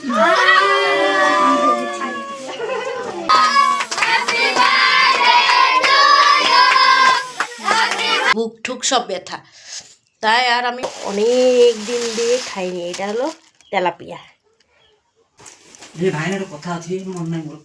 বুক ঠুক সব ব্যথা, তাই আর আমি অনেক দিন দিয়ে খাইনি। এটা হলো তেলাপিয়া। কথা আছে মনে নাই মোর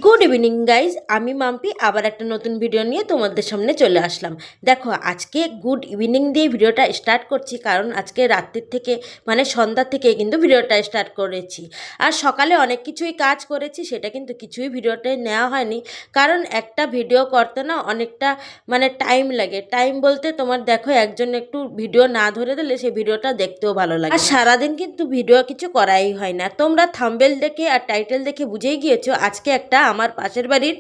গুড ইভিনিং গাইজ, আমি মাম্পি আবার একটা নতুন ভিডিও নিয়ে তোমাদের সামনে চলে আসলাম। দেখো আজকে গুড ইভিনিং দিয়ে ভিডিওটা স্টার্ট করছি, কারণ আজকে রাত্রির থেকে মানে সন্ধ্যা থেকে কিন্তু ভিডিওটা স্টার্ট করেছি। আর সকালে অনেক কিছুই কাজ করেছি, সেটা কিন্তু কিছুই ভিডিওতে নেওয়া হয়নি, কারণ একটা ভিডিও করতে না অনেকটা মানে টাইম লাগে। টাইম বলতে তোমার দেখো একজন একটু ভিডিও না ধরে দিলে সেই ভিডিওটা দেখতেও ভালো লাগে। আর সারাদিন কিন্তু ভিডিও কিছু করাই হয় না। তোমরা থাম্বনেল দেখে আর টাইটেল দেখে বুঝেই গিয়েছো আজকে একটা আমার পাশের বাড়ির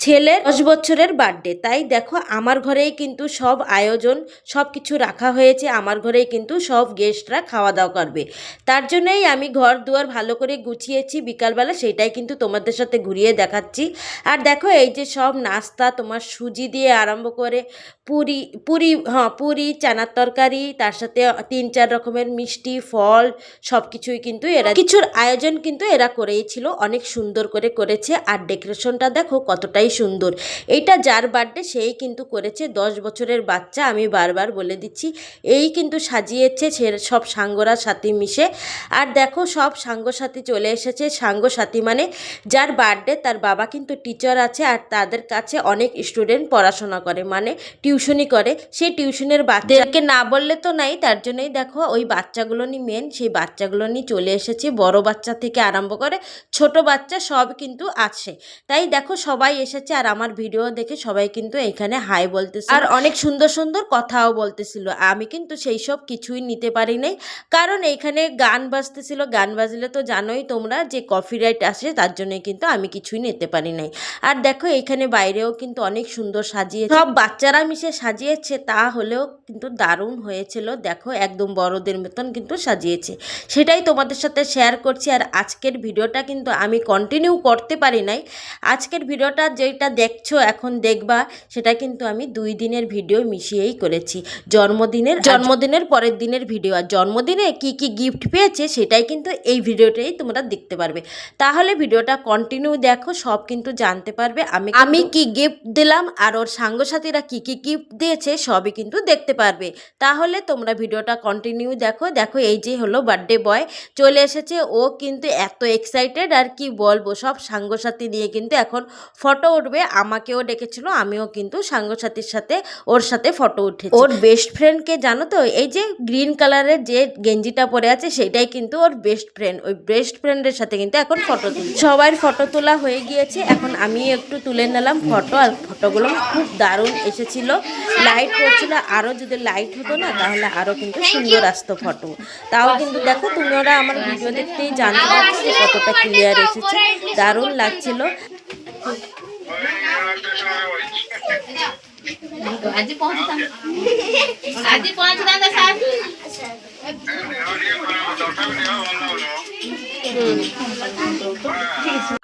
ছেলের 10 বছরের বার্থডে। তাই দেখো আমার ঘরেই কিন্তু সব আয়োজন সব কিছু রাখা হয়েছে। আমার ঘরেই কিন্তু সব গেস্টরা খাওয়া দাওয়া করবে, তার জন্যই আমি ঘর দুয়ার ভালো করে গুছিয়েছি বিকালবেলা, সেটাই কিন্তু তোমাদের সাথে ঘুরিয়ে দেখাচ্ছি। আর দেখো এই যে সব নাস্তা, তোমার সুজি দিয়ে আরম্ভ করে পুরি পুরি পুরি, চানার তরকারি, তার সাথে 3-4 রকমের মিষ্টি, ফল, সব কিছুই কিন্তু এরা কিছুর আয়োজন কিন্তু এরা করেইছিল। অনেক সুন্দর করে করেছে। আর ডেকোরেশনটা দেখো কতটাই সুন্দর। এইটা যার বার্থডে সেই কিন্তু করেছে, 10 বছরের বাচ্চা। আমি বারবার বলে দিচ্ছি, এই কিন্তু সাজিয়েছে সব সাঙ্গরা সাথী মিশে। আর দেখো সব সাঙ্গসাথী চলে এসেছে। সাঙ্গসাথী মানে যার বার্থডে তার বাবা কিন্তু টিচার আছে, আর তাদের কাছে অনেক স্টুডেন্ট পড়াশোনা করে, মানে টিউশনি করে। সেই টিউশনের বাচ্চাকে না বললে তো নাই, তার জন্যই দেখো ওই বাচ্চাগুলো নিয়ে মেন সেই বাচ্চাগুলো নিয়ে চলে এসেছে। বড় বাচ্চা থেকে আরম্ভ করে ছোট বাচ্চা সব কিন্তু আছে। তাই দেখো সবাই এসেছে, আর আমার ভিডিও দেখে সবাই কিন্তু এখানে হাই বলতেছে, আর অনেক সুন্দর সুন্দর কথাও বলতেছিল। আমি কিন্তু সেই সব কিছুই নিতে পারি নাই, কারণ এইখানে গান বাজতেছিল। গান বাজলে তো জানোই তোমরা যে কপিরাইট আসে, তার জন্যই কিন্তু আমি কিছুই নিতে পারি নাই। আর দেখো এইখানে বাইরেও কিন্তু অনেক সুন্দর সাজিয়েছে, সব বাচ্চারা মিশে সাজিয়েছে, তা হলেও কিন্তু দারুণ হয়েছিল। দেখো একদম বড়দের মতন কিন্তু সাজিয়েছে, সেটাই তোমাদের সাথে শেয়ার করছি। আর আজকের ভিডিওটা কিন্তু আমি কন্টিনিউ করতে পারি নাই। আজকের ভিডিওটা যেটা দেখছো এখন দেখবা, সেটা কিন্তু আমি 2 দিনের ভিডিও মিশিয়েই করেছি। জন্মদিনের পরের দিনের ভিডিও, আর জন্মদিনে কি কি গিফট পেয়েছে সেটাই কিন্তু এই ভিডিওটাই তোমরা দেখতে পারবে। তাহলে ভিডিওটা কন্টিনিউ দেখো, সব কিন্তু জানতে পারবে আমি কি গিফট দিলাম, আর ওর সাঙ্গসাথীরা কি কি গিফট দিয়েছে সবই কিন্তু দেখতে পারবে। তাহলে তোমরা ভিডিওটা কন্টিনিউ দেখো। দেখো এই যে হলো বার্থডে বয় চলে এসেছে, ও কিন্তু এত এক্সাইটেড, আর কি বলবো। সব সাঙ্গসাথী নিয়ে কিন্তু এখন ফটো উঠবে। আমাকেও ডেকেছিল, আমিও কিন্তু সাঙ্গসাথীর সাথে ওর সাথে ফটো উঠেছি। ওর বেস্ট ফ্রেন্ডকে জানো তো, এই যে গ্রিন কালারের যে গেঞ্জিটা পরে আছে সেটাই কিন্তু ওর বেস্ট ফ্রেন্ড। ওই বেস্ট ফ্রেন্ডের সাথে কিন্তু এখন ফটো তুলি। সবার ফটো তোলা হয়ে গিয়েছে, এখন আমি একটু তুলে নিলাম ফটো। আর ফটোগুলো খুব দারুণ এসেছিল, লাইট পড়ছিল। আরও যদি লাইট হতো না তাহলে আরও কিন্তু সুন্দর আসতো ফটো। তাও কিন্তু দেখো তোমরা আমার ভিডিও দেখতেই জানতে পারছো যে কতটা ক্লিয়ার এসেছে, দারুণ লাগছিল।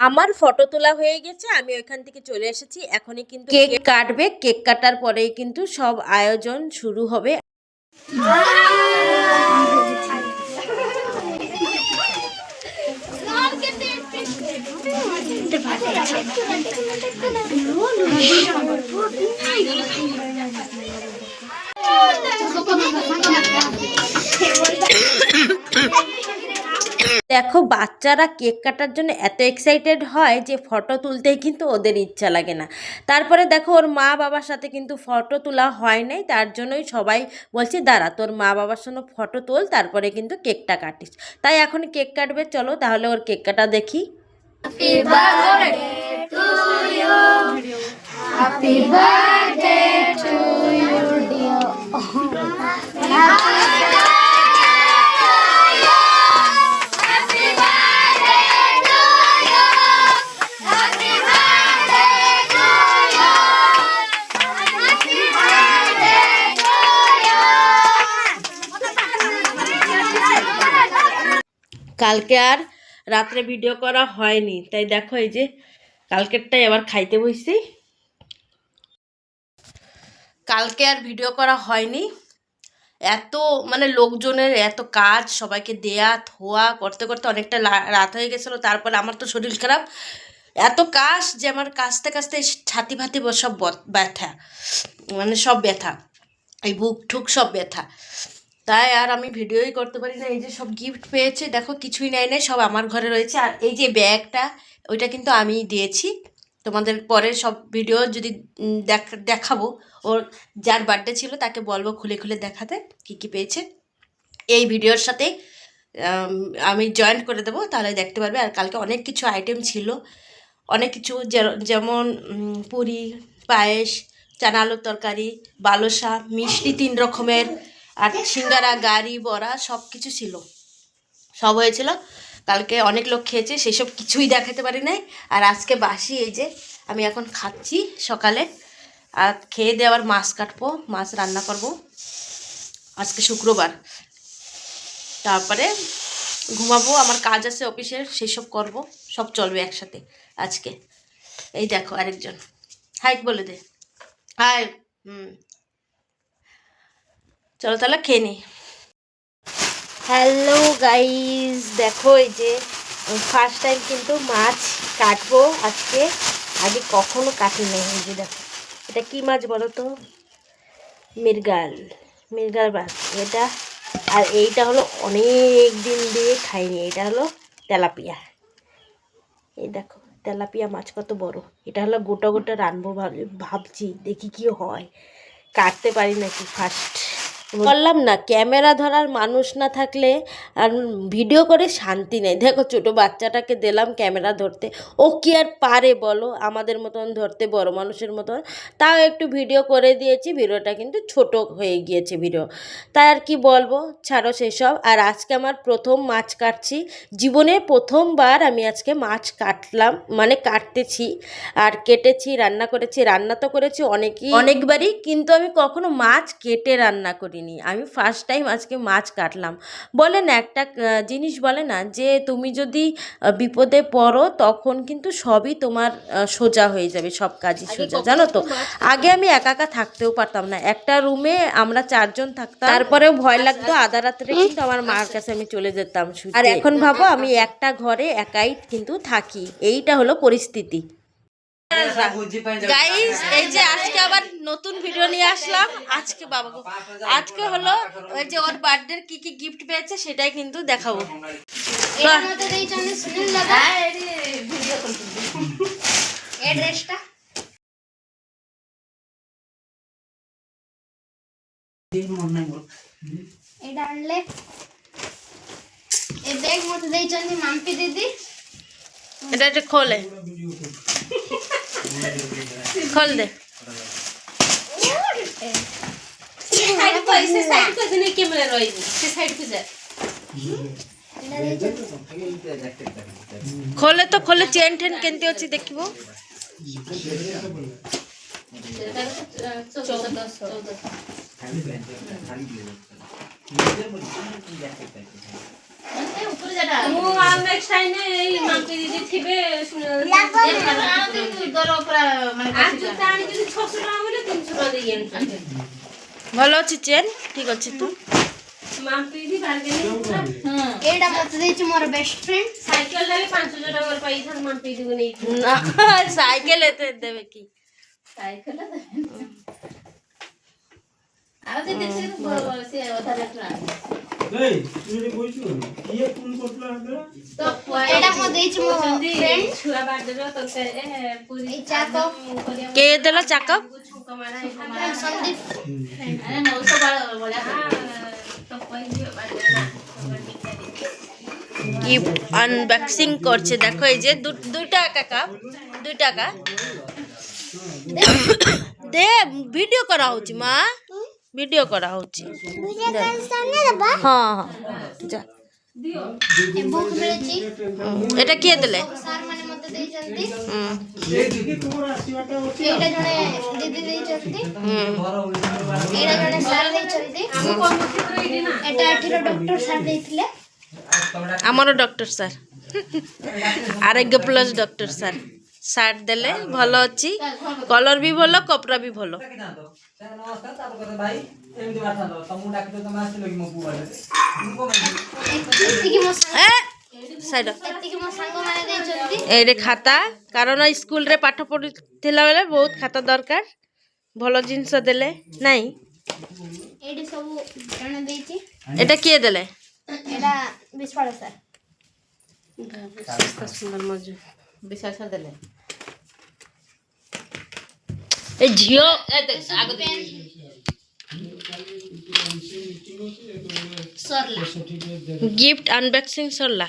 আমার ফটো তোলা হয়ে গেছে, আমি ওইখান থেকে চলে এসেছি। এখনই কিন্তু কেক কাটবে, কেক কাটার পরেই কিন্তু সব আয়োজন শুরু হবে। দেখো বাচ্চারা কেক কাটার জন্য এত এক্সাইটেড হয় যে ফটো তুলতেই কিন্তু ওদের ইচ্ছা লাগে না। তারপরে দেখো ওর মা বাবার সাথে কিন্তু ফটো তোলা হয় নাই, তার জন্যই সবাই বলছে দাঁড়া তোর মা বাবার সঙ্গে ফটো তোল, তারপরে কিন্তু কেকটা কাটিস। তাই এখন কেক কাটবে, চলো তাহলে ওর কেক কাটা দেখি। Happy birthday to you, happy birthday to you dear. কালকে আর রাত্রে ভিডিও করা হয়নি, তাই দেখো এই যে কালকেরটাই আবার খাইতে বসছি। কালকে আর ভিডিও করা হয়নি, এত মানে লোকজনের এত কাজ, সবাইকে দেয়া ধোয়া করতে করতে অনেকটা রাত হয়ে গেছিলো। তারপরে আমার তো শরীর খারাপ, এত কাজ যে আমার কাশতে কাশতে ছাতি ফাতি সব ব্যথা, মানে সব ব্যথা, এই বুক ঠুক সব ব্যথা। তাই আর আমি ভিডিওই করতে পারি না। এই যে সব গিফট পেয়েছে, দেখো কিছুই নেয় নাই, সব আমার ঘরে রয়েছে। আর এই যে ব্যাগটা, ওইটা কিন্তু আমিই দিয়েছি। তোমাদের পরে সব ভিডিও যদি দেখাবো, ওর যার বার্থডে ছিল তাকে বলবো খুলে খুলে দেখাতে কী কী পেয়েছে। এই ভিডিওর সাথে আমি জয়েন্ট করে দেবো, তাহলে দেখতে পারবে। আর কালকে অনেক কিছু আইটেম ছিল, অনেক কিছু, যেমন পুরি, পায়েস, চানা আলুর তরকারি, বালসা, মিষ্টি 3 রকমের, আর সিঙ্গারা, গাড়ি, বড়া সব কিছু ছিল, সব হয়েছিল। কালকে অনেক লোক খেয়েছে, সেসব কিছুই দেখাতে পারি নাই। আর আজকে বাসি, এই যে আমি এখন খাচ্ছি সকালে। আর খেয়ে দিয়ে আবার মাছ কাটবো, মাছ রান্না করব। আজকে শুক্রবার, তারপরে ঘুমাবো, আমার কাজ আছে অফিসের, সেসব করব, সব চলবে একসাথে আজকে। এই দেখো আরেকজন, হাই বলে দে, হাই। চলো তাহলে খেয়ে নিই। হ্যালো গাইজ, দেখো এই যে ফার্স্ট টাইম কিন্তু মাছ কাটবো আজকে, আগে কখনো কাটি নেই। এই যে দেখো, এটা কি মাছ বলো তো? মৃগেল মাছ এটা। আর এইটা হলো অনেক দিন দিয়ে খাইনি, এটা হলো তেলাপিয়া। এই দেখো তেলাপিয়া মাছ কত বড়। এটা হলো গোটা গোটা রানবো ভাবছি, দেখি কি হয়, কাটতে পারি নাকি ফার্স্ট। বললাম না, ক্যামেরা ধরার মানুষ না থাকলে আর ভিডিও করে শান্তি নেই। দেখো ছোটো বাচ্চাটাকে দিলাম ক্যামেরা ধরতে, ও কি আর পারে বলো আমাদের মতন ধরতে, বড় মানুষের মতন। তাও একটু ভিডিও করে দিয়েছি, ভিডিওটা কিন্তু ছোট হয়ে গিয়েছে ভিডিও, তাই আর কি বলবো, ছাড়ো সেসব। আর আজকে আমার প্রথম মাছ কাটছি, জীবনে প্রথমবার আমি আজকে মাছ কাটলাম, মানে কাটতেছি। আর কেটেছি, রান্না করেছি, রান্না তো করেছি অনেকবারই, কিন্তু আমি কখনো মাছ কেটে রান্না করিনি। আমি ফার্স্ট টাইম আজকে মাছ কাটলাম। বলে না একটা জিনিস বলে না, যে তুমি যদি বিপদে পড়ো তখন কিন্তু সবই তোমার সোজা হয়ে যাবে, সব কাজই সোজা, জানো তো। আগে আমি একা একা থাকতেও পারতাম না, একটা রুমে আমরা 4 জন থাকতাম, তারপরেও ভয় লাগতো। আধা রাত্রে কিন্তু আমার মার কাছে আমি চলে যেতাম শুতে। আর এখন ভাবো আমি একটা ঘরে একাই কিন্তু থাকি, এইটা হলো পরিস্থিতি। গাইস, এই যে আজকে আবার নতুন ভিডিও নিয়ে আসলাম। আজকে আজকে হলো ওই যে ওর বার্থডে কি কি গিফট পেয়েছে সেটাই কিন্তু দেখাবো। এটা আনলে এই ব্যাগ মতো ଦେଇଛନ୍ତି মাম্পি দিদি। এটা একটা খোলে, খোল দে। খোলে তো খোলে, চেন টেন কেনতে ଅଛି ଦେଖିବ। ଭଲ ଅଛି ଚେନ୍, ଠିକ ଅଛି ତୁ। ଏଇଟା ମତେ ଦେଇଛି ମୋର ବେଷ୍ଟ ଫ୍ରେଣ୍ଡ। ନା ସାଇକେଲ ଏତେ ଦେବେ କି? ଏଇଟା ମତେ ଦେଇଛି ମୋ ଫ୍ରେଣ୍ଡ। ଏଇ ଚାକ କେ ଦେଲା ଚାକ? ସନ୍ଦୀପ। গিফট আনবক্সিং করছে, দেখো এই যে 2 টাকা কাপ, 2 টাকা দে, ভিডিও করা হচ্ছে মা, ভিডিও করা হচ্ছে। হ্যাঁ হ্যাঁ যা। ଏ ବୁକ୍ ମିଳିଛି। এটা କିଏ ଦେଲେ? ସାର୍ ମାନେ ମତେ ଦେଇଛନ୍ତି। ଏଇଟା ଜଣେ ଦିଦି ଦେଇଛନ୍ତି। ଏଇଟା ଜଣେ ସାର୍ ଦେଇଛନ୍ତି। ଏଟା ଏଠିର ଡକ୍ଟର ସାର୍ ଦେଇଥିଲେ। ଆମର ଡକ୍ଟର ସାର୍, ଆରୋଗ୍ୟ ପ୍ଲସ୍ ଡକ୍ଟର ସାର୍। ସାର୍ଟ ଦେଲେ ଭଲ ଅଛି, କଲର ବି ଭଲ, କପଡ଼ା ବି ଭଲ। ନମସ୍କାର ତାପରେ କହିଲେ ଭାଇ ଏମିତି ମାଥା ଦବ ତମକୁ ଡାକିଲେ ତମେ ଆସିଲ କି ମୋ ପୁଅ ବାଡରେ ମୁଁ କଣ ଏତିକି ମୋ ସାଙ୍ଗ ସାଇଡ ଏତିକି ମୋ ସାଙ୍ଗମାନେ ଦେଇଛନ୍ତି। ଏଇଠି ଖାତା କାରଣ ସ୍କୁଲରେ ପାଠ ପଢୁଥିଲା ବେଳେ ବହୁତ ଖାତା ଦରକାର ଭଲ ଜିନିଷ ଦେଲେ ନାଇଁ ଏଇଠି ସବୁ ଜଣେ ଦେଇଛି। এটা କିଏ ଦେଲେ ଏଇଟା ବିଶ୍ୱାଳ ସାର୍। ସୁନ୍ଦର ମଜୁ ବିଶାଳ ସାର୍ ଦେଲେ ଏ ଝିଅ ସରିଲା। ଗିଫ୍ଟ ଅନବକ୍ସିଂ ସରିଲା।